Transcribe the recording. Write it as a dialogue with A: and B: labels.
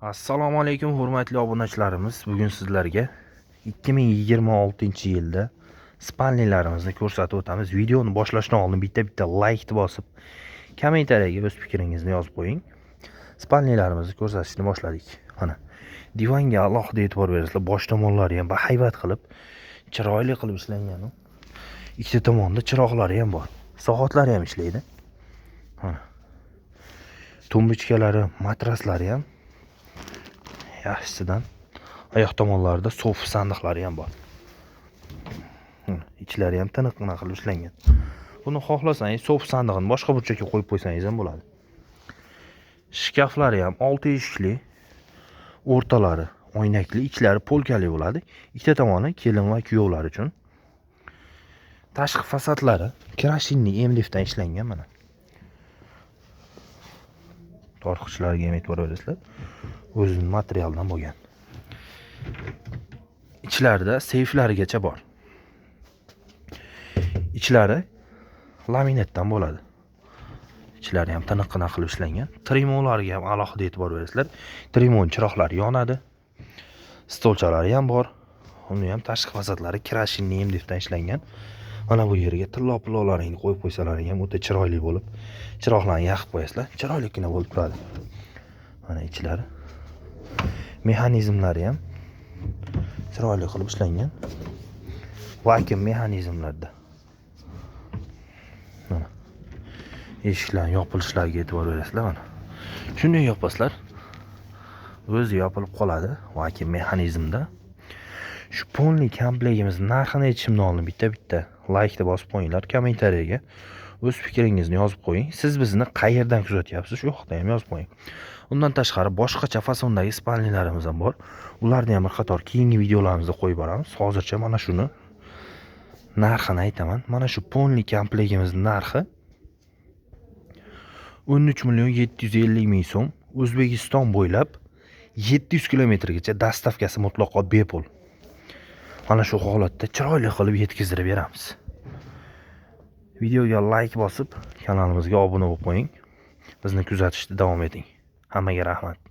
A: Assalomu alaykum hurmatli obunachilarimiz. Bugun sizlarga 2026-yilda spalnilarimizni ko'rsatib o'tamiz. Videoni boshlashdan oldin bitta like bosib, kommentariyaga o'z fikringizni yozib qo'ying. Spalnilarimizni ko'rsatishni boshladik. Mana divanga alohida e'tibor berasizlar. Bosh tomonlari ham bahaybat qilib, chiroyli qilib ishlangan. Ikkita tomonda chiroqlari ham bor. Soatlari ham ishlaydi. Mana tumbuchkalari, matraslari ham yaxshisidan. Oyoq tomonlarida sof sandiqlari ham bor. Ichlari ham tiniqqina qilib ishlangan. Buni xohlasangiz sof sandig'ini boshqa burchakka qo'yib qo'ysangiz ham bo'ladi. Shkaflari ham 6 eshikli, o'rtalari oynakli, ichlari polkali bo'ladi. Ikkita tomoni kelin va kuyovlar uchun. Tashqi fasadlari krashinli MDFdan ishlangan mana. Tortqichlariga ham e'tibor berasizlar. O'zining materialdan bo'lgan. Ichlarida seyflarigacha bor. Ichlari laminatdan bo'ladi. Ichlari ham tiniqqina qilib ishlangan. Trimolarga ham alohida e'tibor berasizlar. Trimon chiroqlari yonadi. Stolchalari ham bor. Uni ham tashqi fasadlari krashinli MDFdan ishlangan. Mana bu yerga tillo-pillolaringni qo'yib qo'ysalaring ham o'ta chiroyli bo'lib, chiroqlarni yoqib qo'yasizlar. Chiroylikgina bo'lib turadi. Mana ichlari. Mexanizmlari ham chiroyli qilib ishlangan. Vakuum mexanizmlarda. Mana eshiklarning yopilishlariga e'tibor berasizlar mana. Shunday yopasizlar, o'zi yopilib qoladi vakuum mexanizmda. Shu polni komplektimiz narxini aytishimdan oldin bitta like deb bosib qo'yinglar, kommentariyaga o'z fikringizni yozib qo'ying. Siz bizni qayerdan kuzatyapsiz, shu haqda ham yozib qo'ying. Undan tashqari boshqacha fasondagi spalnilarimiz ham bor. Ularni ham bir qator keyingi videolarimizda qo'yib boramiz. Hozircha mana shuni narxini aytaman. Mana shu polni komplektimiz narxi 13.750.000 so'm. O'zbekiston bo'ylab 700 kilometrgacha dastavkasi mutlaqo bepul. Mana shu holatda chiroyli qilib yetkazib beramiz. Videoga like bosib, kanalimizga obuna bo'lib qo'ying. Bizni kuzatishda davom eting. Hammaga rahmat.